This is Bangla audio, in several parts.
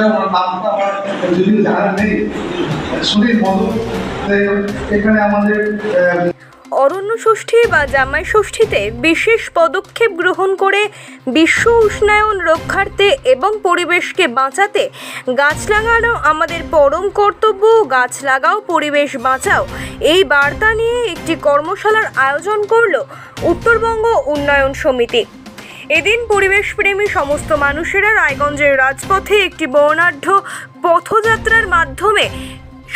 নামটা আমার যদি জানা নেই, সুনীল মধু এখানে আমাদের অরণ্য ষষ্ঠী বা জামাই ষষ্ঠীতে বিশেষ পদক্ষেপ গ্রহণ করে বিশ্ব উষ্ণায়ন রক্ষার্থে এবং পরিবেশকে বাঁচাতে গাছ লাগানো আমাদের পরম কর্তব্য। গাছ লাগাও, পরিবেশ বাঁচাও, এই বার্তা নিয়ে একটি কর্মশালার আয়োজন করল উত্তরবঙ্গ উন্নয়ন সমিতি। এদিন পরিবেশপ্রেমী সমস্ত মানুষেরা রায়গঞ্জের রাজপথে একটি বর্ণাঢ্য পথযাত্রার মাধ্যমে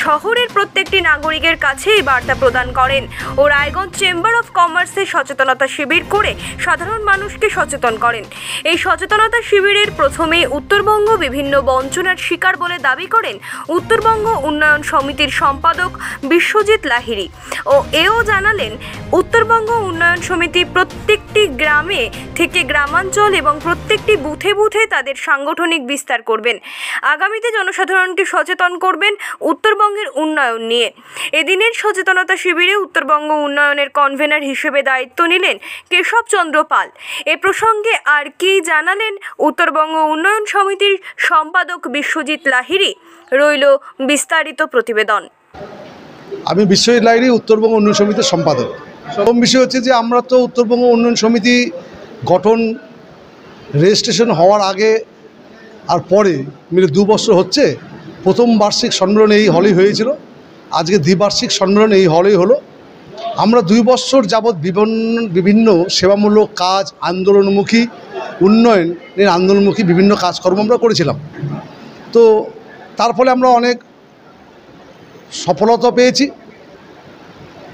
শহরের প্রত্যেকটি নাগরিকের কাছে এই বার্তা প্রদান করেন ও রায়গঞ্জ চেম্বার অফ কমার্সে সচেতনতা শিবির করে সাধারণ মানুষকে সচেতন করেন। এই সচেতনতা শিবিরের প্রথমে উত্তরবঙ্গ বিভিন্ন বঞ্চনার শিকার বলে দাবি করেন উত্তরবঙ্গ উন্নয়ন সমিতির সম্পাদক বিশ্বজিৎ লাহিড়ী ও এও জানালেন উত্তরবঙ্গ উন্নয়ন সমিতি প্রত্যেকটি গ্রামে থেকে গ্রামাঞ্চল এবং প্রত্যেকটি বুথে বুথে তাদের সাংগঠনিক বিস্তার করবেন। আগামীতে জনসাধারণকে সচেতন করবেন উত্তরবঙ্গের উন্নয়ন নিয়ে। এদিনের সচেতনতা শিবিরে উত্তরবঙ্গ উন্নয়নের কনভেনার হিসেবে দায়িত্ব নিলেন কেশব চন্দ্র পাল। এ প্রসঙ্গে আর কি জানালেন উত্তরবঙ্গ উন্নয়ন সমিতির সম্পাদক বিশ্বজিৎ লাহিড়ী, রইল বিস্তারিত প্রতিবেদন। আমি বিশ্বজিৎ লাহিড়ী, উত্তরবঙ্গ উন্নয়ন সমিতির সম্পাদক। প্রথম বিষয় হচ্ছে যে আমরা তো উত্তরবঙ্গ উন্নয়ন সমিতি গঠন রেজিস্ট্রেশন হওয়ার আগে আর পরে মিলে 2 বছর হচ্ছে। প্রথম বার্ষিক সম্মেলন এই হলেই হয়েছিল, আজকে দ্বিবার্ষিক সম্মেলন এই হলেই হলো। আমরা 2 বছর যাবৎ বিভিন্ন সেবামূলক কাজ, আন্দোলনমুখী উন্নয়নের আন্দোলনমুখী বিভিন্ন কাজকর্ম আমরা করেছিলাম। তো তার ফলে আমরা অনেক সফলতা পেয়েছি।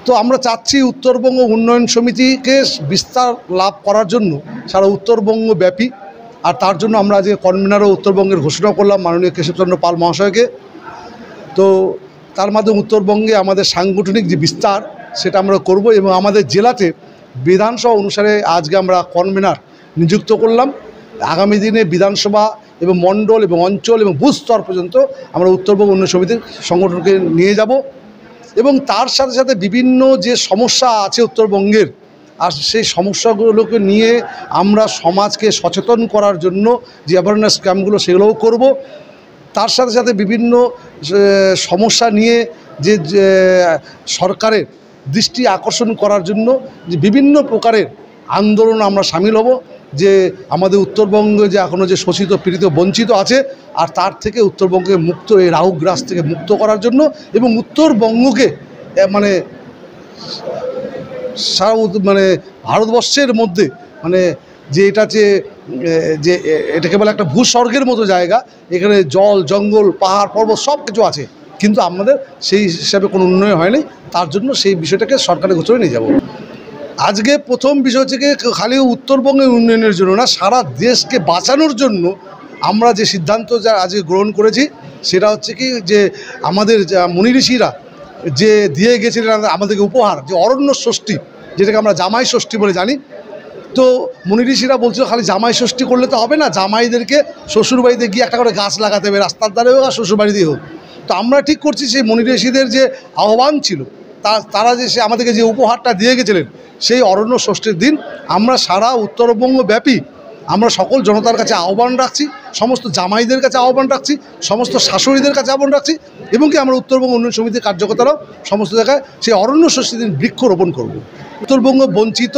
তো আমরা চাচ্ছি উত্তরবঙ্গ উন্নয়ন সমিতিকে বিস্তার লাভ করার জন্য সারা উত্তরবঙ্গ ব্যাপী। আর তার জন্য আমরা আজকে কনভেনারও উত্তরবঙ্গের ঘোষণা করলাম মাননীয় কেশবচন্দ্র পাল মহাশয়কে। তো তার মাধ্যমে উত্তরবঙ্গে আমাদের সাংগঠনিক যে বিস্তার সেটা আমরা করব এবং আমাদের জেলাতে বিধানসভা অনুসারে আজকে আমরা কনভেনার নিযুক্ত করলাম। আগামী দিনে বিধানসভা এবং মণ্ডল এবং অঞ্চল এবং বুথ স্তর পর্যন্ত আমরা উত্তরবঙ্গ উন্নয়ন সমিতির সংগঠনকে নিয়ে যাব এবং তার সাথে সাথে বিভিন্ন যে সমস্যা আছে উত্তরবঙ্গের, আর সেই সমস্যাগুলোকে নিয়ে আমরা সমাজকে সচেতন করার জন্য যে অ্যাওয়ারনেস ক্যাম্পগুলো সেগুলোও করব। তার সাথে সাথে বিভিন্ন সমস্যা নিয়ে যে সরকারের দৃষ্টি আকর্ষণ করার জন্য যে বিভিন্ন প্রকারের আন্দোলন আমরা সামিল হব, যে আমাদের উত্তরবঙ্গে যে এখনও যে শোষিত, পীড়িত, বঞ্চিত আছে আর তার থেকে উত্তরবঙ্গকে মুক্ত, এই রাহুগ্রাস থেকে মুক্ত করার জন্য এবং উত্তরবঙ্গকে সারা ভারতবর্ষের মধ্যে যে এটা যে এটাকে বলে একটা ভূস্বর্গের মতো জায়গা। এখানে জল, জঙ্গল, পাহাড়, পর্বত সব কিছু আছে, কিন্তু আমাদের সেই হিসাবে কোনো উন্নয়ন হয়নি। তার জন্য সেই বিষয়টাকে সরকারের গোচরে নিয়ে যাব। আজকে প্রথম বিষয় হচ্ছে কি, খালি উত্তরবঙ্গের উন্নয়নের জন্য না, সারা দেশকে বাঁচানোর জন্য আমরা যে সিদ্ধান্ত যা আজকে গ্রহণ করেছি সেটা হচ্ছে কি, যে আমাদের মুনি ঋষিরা যে দিয়ে গেছিলেন আমাদেরকে উপহার, যে অরণ্য ষষ্ঠী, যেটাকে আমরা জামাই ষষ্ঠী বলে জানি। তো মুনি ঋষিরা বলছিল খালি জামাই ষষ্ঠী করলে তো হবে না, জামাইদেরকে শ্বশুরবাড়িতে গিয়ে একটা করে গাছ লাগাতে হবে, রাস্তার ধারে হোক আর শ্বশুরবাড়িতেই হোক। তো আমরা ঠিক করছি সেই মুনি ঋষিদের যে আহ্বান ছিল, তারা যে আমাদেরকে যে উপহারটা দিয়ে গেছিলেন, সেই অরণ্য ষষ্ঠীর দিন আমরা সারা উত্তরবঙ্গ ব্যাপী আমরা সকল জনতার কাছে আহ্বান রাখছি, সমস্ত জামাইদের কাছে আহ্বান রাখছি, সমস্ত শাশুড়িদের কাছে আহ্বান রাখছি এবং কি আমরা উত্তরবঙ্গ উন্নয়ন সমিতির কার্যকর্তারাও সমস্ত জায়গায় সেই অরণ্য ষষ্ঠীর দিন বৃক্ষরোপণ করব। উত্তরবঙ্গ বঞ্চিত,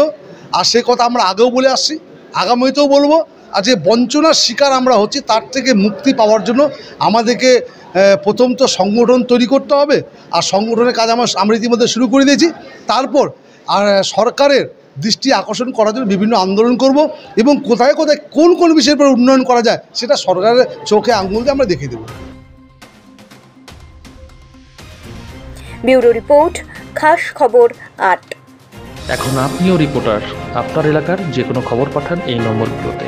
আর সে কথা আমরা আগেও বলে আসছি, আগামীতেও বলবো। আর যে বঞ্চনার শিকার আমরা হচ্ছি তার থেকে মুক্তি পাওয়ার জন্য আমাদেরকে প্রথম তো সংগঠন তৈরি করতে হবে, আর সংগঠনের কাজ আমরা ইতিমধ্যে শুরু করে দিয়েছি। তারপর আর সরকারের দৃষ্টি আকর্ষণ করার জন্য বিভিন্ন আন্দোলন করব এবং কোথায় কোথায় কোন কোন বিষয়ের উপর উন্নয়ন করা যায় সেটা সরকারের চোখে আঙুল দিয়ে আমরা দেখিয়ে দেব। ব্যুরো রিপোর্ট, খাস খবর 8। এখন আপনিও রিপোর্টার। আপনার এলাকার যে কোনো খবর পাঠান এই নম্বরগুলোতে।